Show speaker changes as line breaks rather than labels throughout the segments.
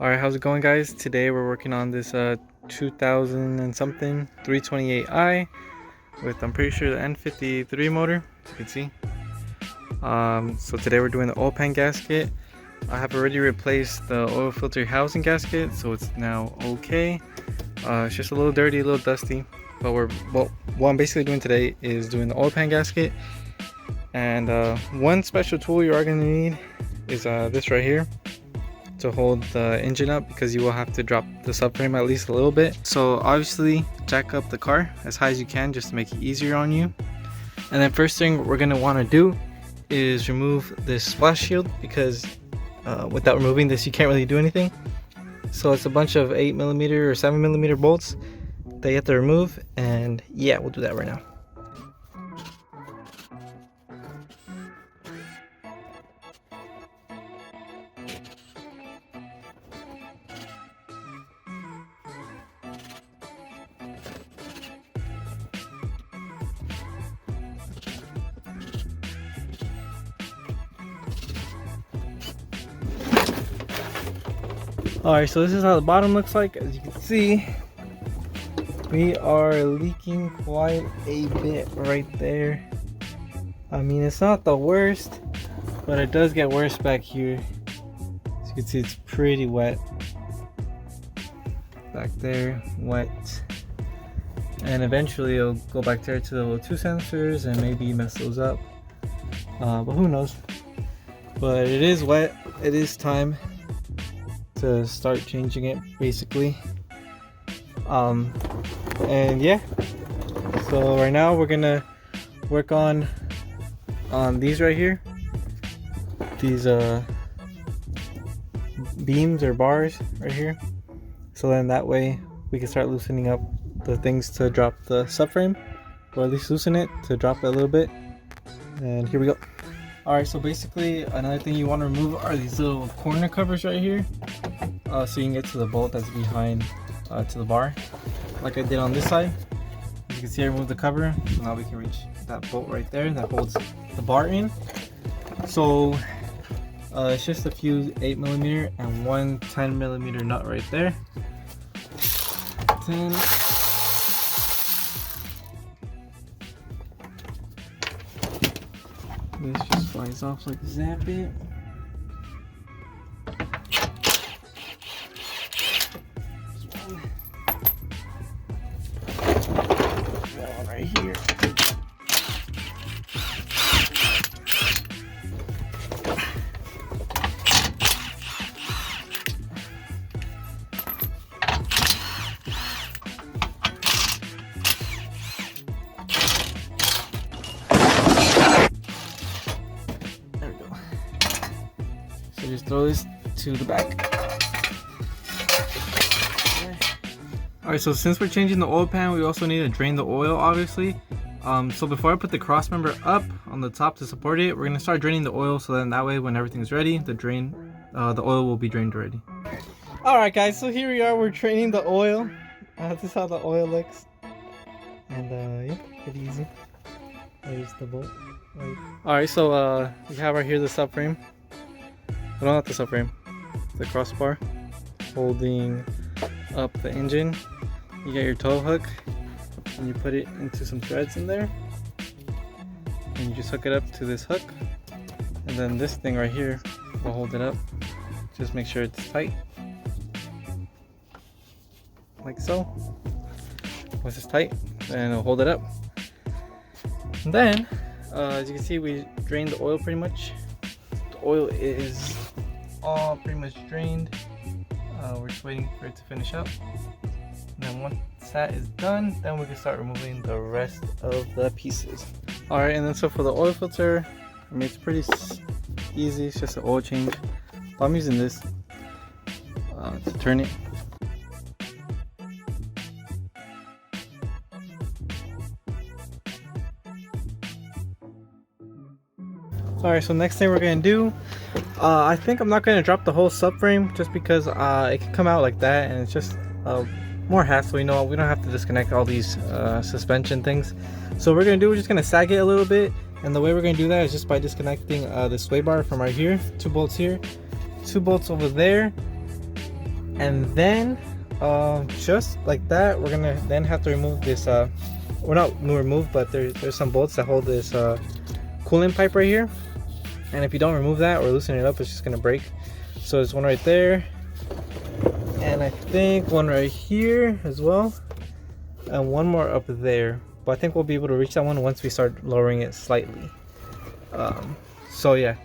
Alright, how's it going, guys? Today we're working on this 2000 and something 328i with, I'm pretty sure, the N53 motor, as you can see. So today we're doing the oil pan gasket. I have already replaced the oil filter housing gasket, so it's now okay. It's just a little dirty, a little dusty, but what I'm basically doing today is doing the oil pan gasket. And one special tool you are going to need is this right here to hold the engine up, because you will have to drop the subframe at least a little bit. So obviously jack up the car as high as you can just to make it easier on you. And then first thing we're going to want to do is remove this splash shield, because without removing this you can't really do anything. So it's a bunch of 8mm or 7mm bolts that you have to remove, and yeah, we'll do that right now. Alright, so this is how the bottom looks like. As you can see, we are leaking quite a bit right there. I mean, it's not the worst, but it does get worse back here. As you can see, it's pretty wet. Back there, wet. And eventually it'll go back there to the O2 sensors and maybe mess those up. But who knows. But it is wet. It is time to start changing it, basically. And yeah, so right now we're gonna work on these right here, these beams or bars right here, so then that way we can start loosening up the things to drop the subframe, or at least loosen it to drop it a little bit. And here we go. Alright, so basically another thing you want to remove are these little corner covers right here, so you can get to the bolt that's behind to the bar, like I did on this side. As you can see, I removed the cover, so now we can reach that bolt right there that holds the bar in. So it's just a few 8mm and one 10mm nut right there. 10. This just flies off like zap it. One right here. Just throw this to the back. Alright, so since we're changing the oil pan, we also need to drain the oil, obviously. So before I put the cross member up on the top to support it, we're going to start draining the oil, so then that way when everything's ready, the oil will be drained already. Alright guys, so here we are, we're draining the oil. This is how the oil looks. And yeah, pretty easy. There's the bolt. Alright, so we have right here the subframe. No, not the subframe, the crossbar holding up the engine. You get your tow hook and you put it into some threads in there, and you just hook it up to this hook, and then this thing right here will hold it up. Just make sure it's tight, like so. Once it's tight, then it'll hold it up. And then as you can see, we drained the oil pretty much. The oil is all pretty much drained. We're just waiting for it to finish up, and then once that is done, then we can start removing the rest of the pieces. Alright, and then so for the oil filter, I mean, it's pretty easy. It's just an oil change. I'm using this to turn it. Alright, so next thing we're gonna do, I think I'm not gonna drop the whole subframe, just because it can come out like that and it's just more hassle. You know, we don't have to disconnect all these suspension things. So what we're gonna do, we're just gonna sag it a little bit, and the way we're gonna do that is just by disconnecting the sway bar from right here, 2 bolts here, 2 bolts over there, And then just like that, we're gonna then have to remove this we're not remove, but there's some bolts that hold this coolant pipe right here, and if you don't remove that or loosen it up, it's just gonna break. So there's one right there, and I think one right here as well, and one more up there, but I think we'll be able to reach that one once we start lowering it slightly. So yeah,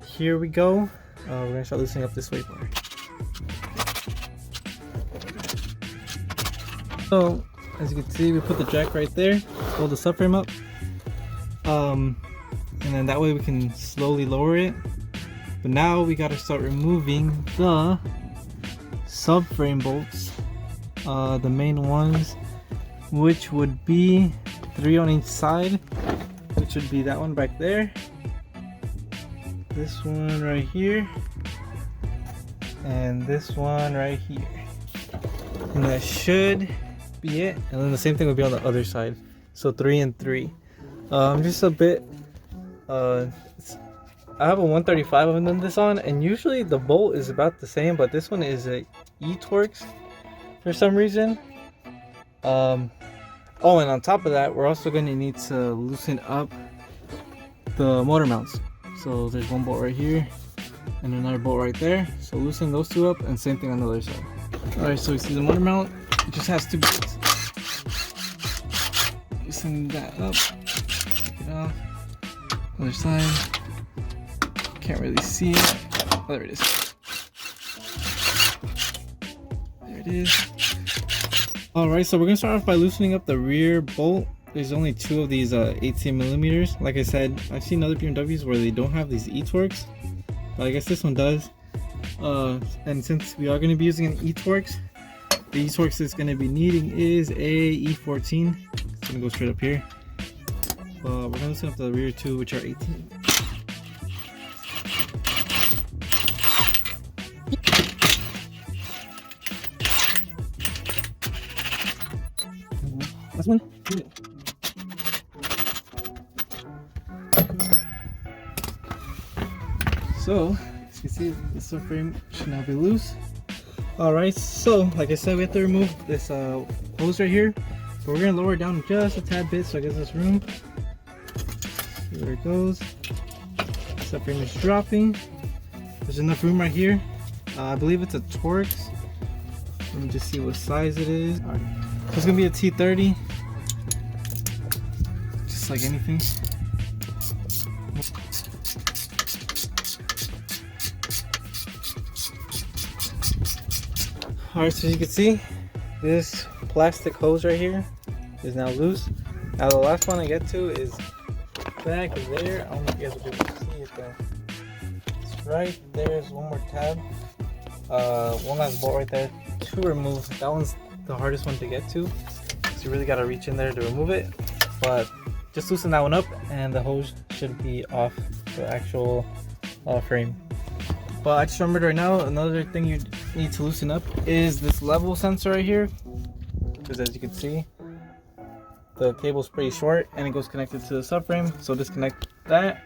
here we go. We're gonna start loosening up this weight bar. So as you can see, we put the jack right there, hold the subframe up, and then that way we can slowly lower it. But now we got to start removing the subframe bolts, the main ones, which would be 3 on each side, which would be that one back there, this one right here, and this one right here. And that should be it. And then the same thing would be on the other side. So 3 and 3. Just a bit. I have a 135 I've done this on, and usually the bolt is about the same, but this one is a E-Torx for some reason. Oh, and on top of that, we're also going to need to loosen up the motor mounts. So there's one bolt right here and another bolt right there. So loosen those two up, and same thing on the other side. Alright, so we see the motor mount. It just has 2 bolts. Loosen that up. Take it off. Other side. Can't really see it. Oh, there it is. There it is. Alright, so we're gonna start off by loosening up the rear bolt. There's only 2 of these 18 millimeters. Like I said, I've seen other BMWs where they don't have these E-Torx, but I guess this one does. And since we are going to be using an E-Torx, the E-Torx it's going to be needing is a E14. It's going to go straight up here. We're going to loosen up the rear 2, which are 18. Last one. So, as you can see, the subframe should now be loose. Alright, so like I said, we have to remove this hose right here. But we're going to lower it down just a tad bit so it gives us room. See where it goes. Subframe is dropping. There's enough room right here. I believe it's a Torx. Let me just see what size it is. Alright, so it's going to be a T30. Just like anything. Alright, so as you can see, this plastic hose right here is now loose. Now the last one I get to is back there. I don't know if you guys will be able to see it though. It's right there. There's one more tab. One last bolt right there to remove. That one's the hardest one to get to, so you really got to reach in there to remove it. But just loosen that one up and the hose should be off the actual frame. But I just remembered right now, another thing you need to loosen up is this level sensor right here, because as you can see, the cable's pretty short and it goes connected to the subframe. So disconnect that,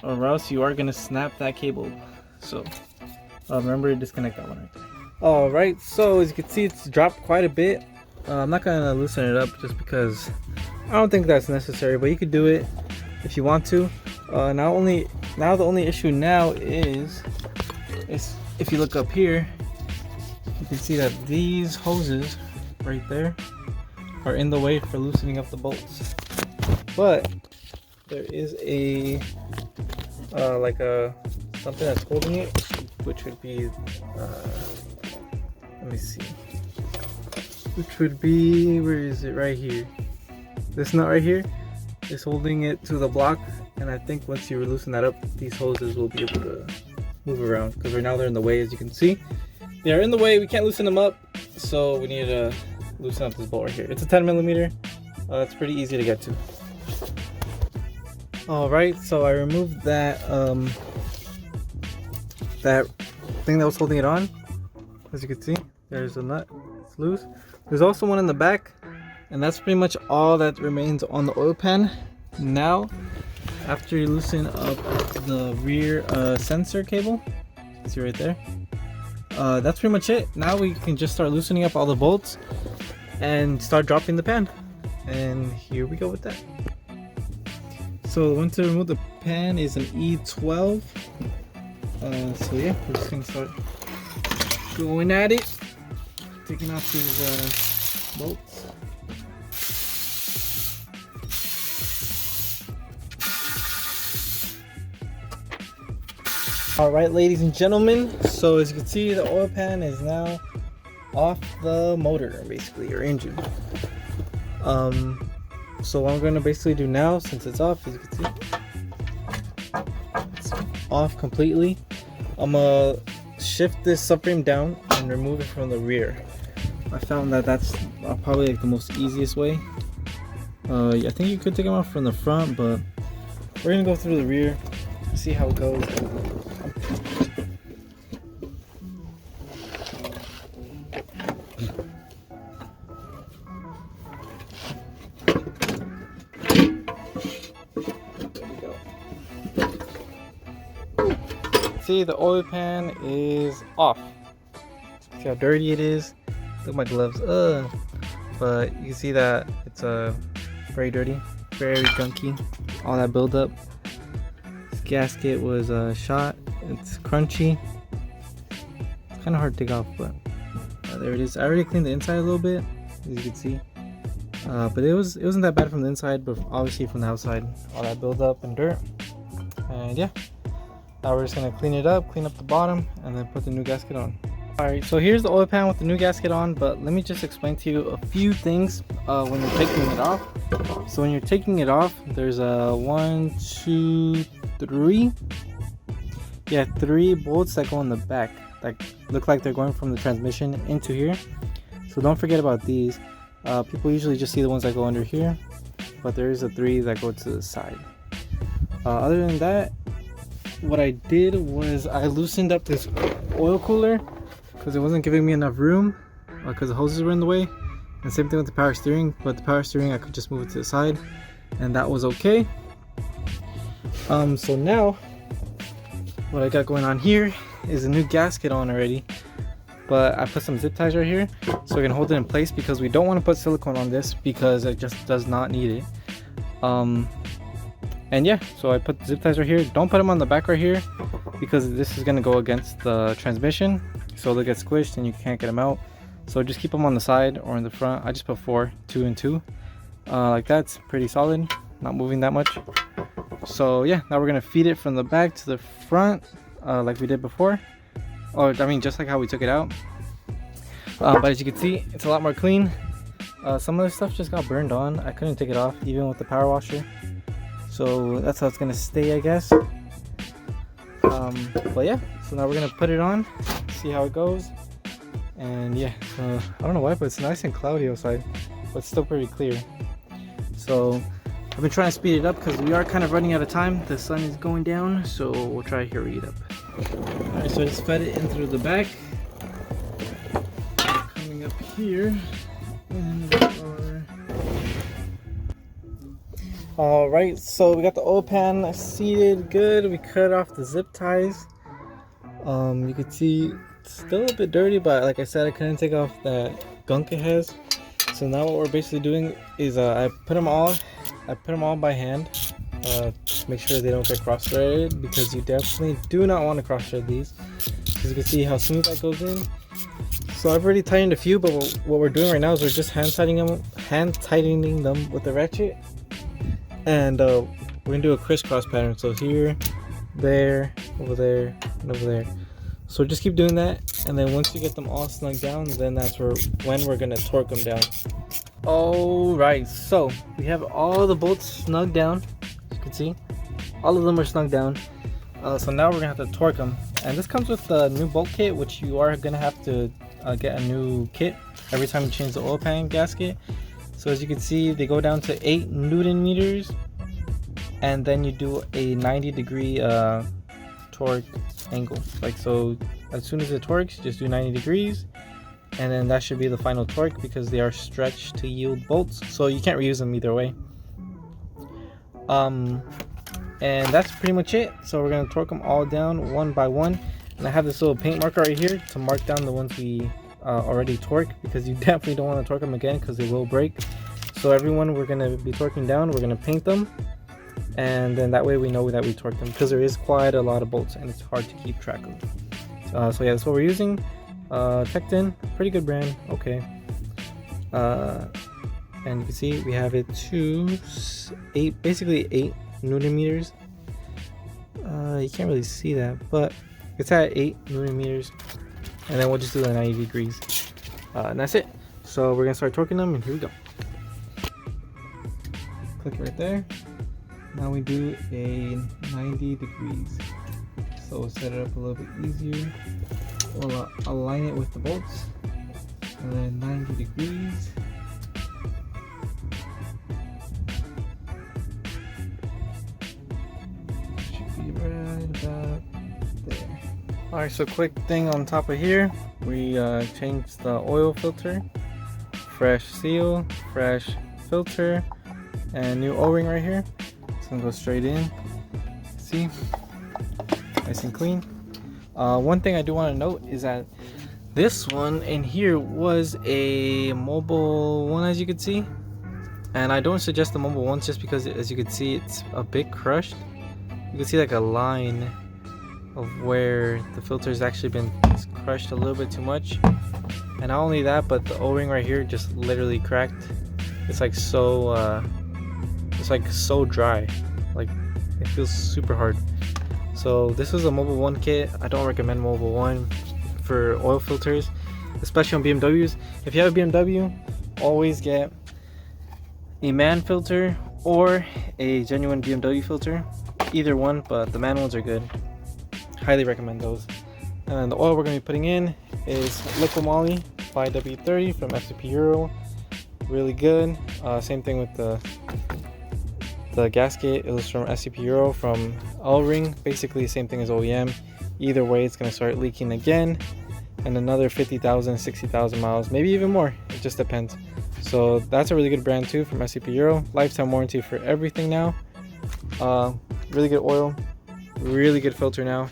or else you are gonna snap that cable. So remember to disconnect that one right there. Alright, so as you can see, it's dropped quite a bit. I'm not gonna loosen it up just because I don't think that's necessary, but you could do it if you want to. Now the only issue now is if you look up here, you can see that these hoses right there are in the way for loosening up the bolts. But there is a like a something that's holding it, which would be let me see, which would be, where is it? Right here. This nut right here is holding it to the block, and I think once you loosen that up, these hoses will be able to move around, because right now they're in the way. As you can see, they're in the way. We can't loosen them up, so we need to loosen up this bolt right here. It's a 10 millimeter. It's pretty easy to get to. Alright, so I removed that that thing that was holding it on. As you can see, there's a nut. It's loose. There's also one in the back, and that's pretty much all that remains on the oil pan. Now, after you loosen up the rear sensor cable, see right there, that's pretty much it. Now we can just start loosening up all the bolts and start dropping the pan. And here we go with that. So the one to remove the pan is an E12. So yeah, we're just gonna start going at it, taking off these bolts. Alright, ladies and gentlemen, so as you can see, the oil pan is now off the motor, basically, or engine. So what I'm going to basically do now, since it's off, as you can see, it's off completely. I'm going to shift this subframe down and remove it from the rear. I found that that's probably like the most easiest way. I think you could take them off from the front, but we're going to go through the rear, see how it goes. See, the oil pan is off. See how dirty it is. Look at my gloves. But you can see that it's very dirty, very gunky. All that buildup. This gasket was shot. It's crunchy. It's kind of hard to take off, but there it is. I already cleaned the inside a little bit, as you can see. But it wasn't that bad from the inside, but obviously from the outside, all that buildup and dirt. And yeah. Now we're just going to clean it up, clean up the bottom, and then put the new gasket on. Alright, so here's the oil pan with the new gasket on, but let me just explain to you a few things when you're taking it off. So when you're taking it off, there's a 1, 2, 3. Yeah, 3 bolts that go in the back that look like they're going from the transmission into here. So don't forget about these. People usually just see the ones that go under here, but there is a 3 that go to the side. Other than that, what I did was I loosened up this oil cooler because it wasn't giving me enough room because the hoses were in the way. And same thing with the power steering, but the power steering I could just move it to the side and that was okay. So now what I got going on here is a new gasket on already, but I put some zip ties right here so I can hold it in place because we don't want to put silicone on this because it just does not need it. And yeah, so I put the zip ties right here. Don't put them on the back right here because this is going to go against the transmission, so they'll get squished and you can't get them out. So just keep them on the side or in the front. I just put 4, 2 and 2. Like that's pretty solid, not moving that much. So yeah, now we're going to feed it from the back to the front like we did before. Or I mean just like how we took it out. But as you can see, it's a lot more clean. Some of the stuff just got burned on. I couldn't take it off even with the power washer. So that's how it's gonna stay, I guess. But yeah, so now we're gonna put it on, see how it goes. And yeah, so I don't know why, but it's nice and cloudy outside, but it's still pretty clear. So I've been trying to speed it up because we are kind of running out of time. The sun is going down, so we'll try to hurry it up. Alright, so I just fed it in through the back. Coming up here, and we are... Alright, so we got the oil pan seated good. We cut off the zip ties. You can see it's still a bit dirty, but like I said, I couldn't take off that gunk it has. So now what we're basically doing is I put them all by hand. Make sure they don't get cross-threaded because you definitely do not want to cross-thread these. As you can see how smooth that goes in. So I've already tightened a few, but what we're doing right now is we're just hand tightening them with the ratchet. And we're gonna do a crisscross pattern. So here, there, over there, and over there. So just keep doing that, and then once you get them all snug down, then that's when we're gonna torque them down. Alright, so we have all the bolts snug down. As you can see, all of them are snug down. So now we're gonna have to torque them, and this comes with the new bolt kit, which you are gonna have to get a new kit every time you change the oil pan gasket. So as you can see, they go down to 8 Newton meters, and then you do a 90-degree torque angle. Like so, as soon as it torques, just do 90 degrees, and then that should be the final torque because they are stretched to yield bolts. So you can't reuse them either way. And that's pretty much it. So we're gonna torque them all down one by one. And I have this little paint marker right here to mark down the ones we already torqued, because you definitely don't want to torque them again because they will break. So everyone we're going to be torquing down, we're going to paint them, and then that way we know that we torqued them, because there is quite a lot of bolts and it's hard to keep track of. So yeah, that's what we're using. Tecton, pretty good brand, okay. And you can see we have it to basically 8 Newton meters. You can't really see that, but it's at 8 Newton meters. And then we'll just do the 90 degrees. And that's it. So we're gonna start torquing them, and here we go. Click right there. Now we do a 90 degrees. So we'll set it up a little bit easier. We'll align it with the bolts. And then 90 degrees. Should be right about there. Alright, so quick thing on top of here. We changed the oil filter. Fresh seal, fresh filter, and new O-ring right here. It's gonna go straight in. See? Nice and clean. One thing I do want to note is that this one in here was a mobile one, as you can see, and I don't suggest the mobile ones just because, as you can see, it's a bit crushed. You can see like a line of where the filter's actually been crushed a little bit too much. And not only that, but the O-ring right here just literally cracked. It's like so dry, like it feels super hard. So this is a Mobile 1 kit. I don't recommend Mobile 1 for oil filters, especially on BMWs. If you have a BMW, always get a MAN filter or a genuine BMW filter. Either one, but the MAN ones are good. Highly recommend those. And then the oil we're going to be putting in is Liquid Moly 5W30 from FCP Euro. Really good. Same thing with the gasket. It was from SCP Euro from L-Ring. Basically the same thing as OEM. Either way, it's going to start leaking again. And another 50,000, 60,000 miles, maybe even more. It just depends. So that's a really good brand too from SCP Euro. Lifetime warranty for everything now. Really good oil. Really good filter now.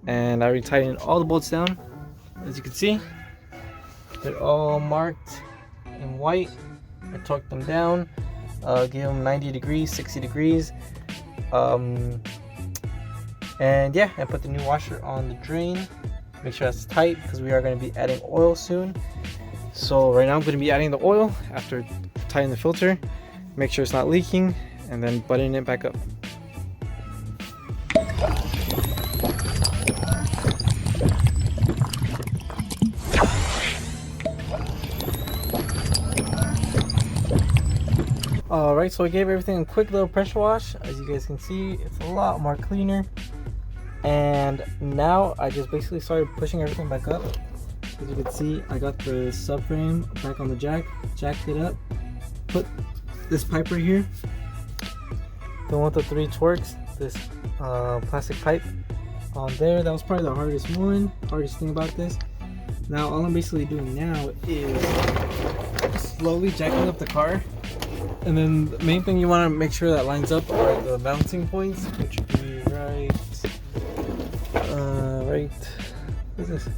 And I already tightened all the bolts down. As you can see, they're all marked in white. I torqued them down. Gave them 90 degrees, 60 degrees. And yeah, I put the new washer on the drain. Make sure that's tight because we are going to be adding oil soon. So right now I'm going to be adding the oil after tightening the filter. Make sure it's not leaking, and then button it back up. Alright, so I gave everything a quick little pressure wash. As you guys can see, it's a lot more cleaner. And now I just basically started pushing everything back up. As you can see, I got the subframe back on the jack, jacked it up, put this pipe right here, the one with the 3 torques, this plastic pipe on there. That was probably the hardest thing about this. Now all I'm basically doing now is slowly jacking up the car. And then the main thing you want to make sure that lines up are the mounting points, which would be right, what is this?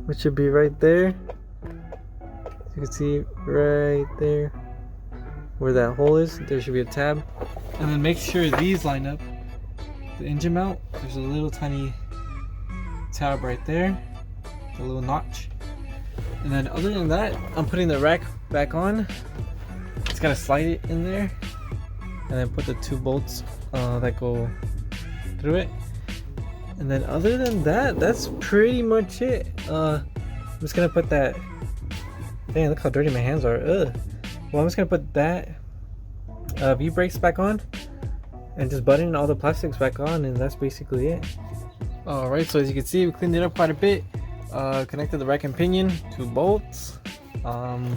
Which should be right there. As you can see right there where that hole is, there should be a tab. And then make sure these line up. The engine mount, there's a little tiny tab right there, a little notch. And then other than that, I'm putting the rack back on. Just gotta slide it in there and then put the 2 bolts that go through it. And then other than that, that's pretty much it. I'm just gonna put that, dang, look how dirty my hands are. Ugh. Well, I'm just gonna put that V-brakes back on and just button all the plastics back on, and that's basically it. Alright, so as you can see, we cleaned it up quite a bit. Connected the rack and pinion, 2 bolts.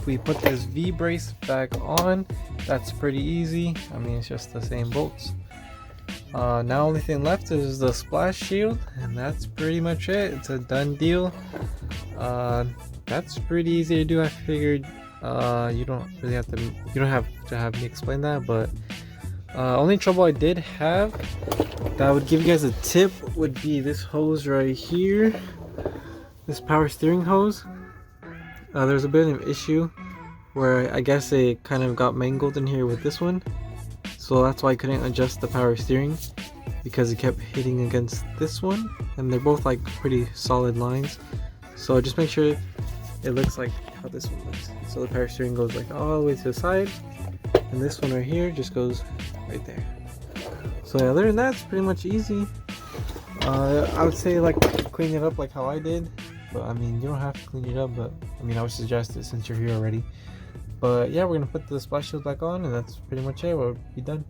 We put this V-brace back on. That's pretty easy. I mean, it's just the same bolts. Now only thing left is the splash shield, and that's pretty much it. It's a done deal. That's pretty easy to do. I figured you don't have to have me explain that, but only trouble I did have that I would give you guys a tip would be this hose right here, this power steering hose. There's a bit of an issue where I guess it kind of got mangled in here with this one, so that's why I couldn't adjust the power steering, because it kept hitting against this one, and they're both like pretty solid lines. So just make sure it looks like how this one looks. So the power steering goes like all the way to the side, and this one right here just goes right there. So yeah, other than that, it's pretty much easy. I would say like clean it up like how I did, but I mean you don't have to clean it up, but I mean I would suggest it since you're here already. But yeah, we're gonna put the splash shield back on, and that's pretty much it. We'll be done.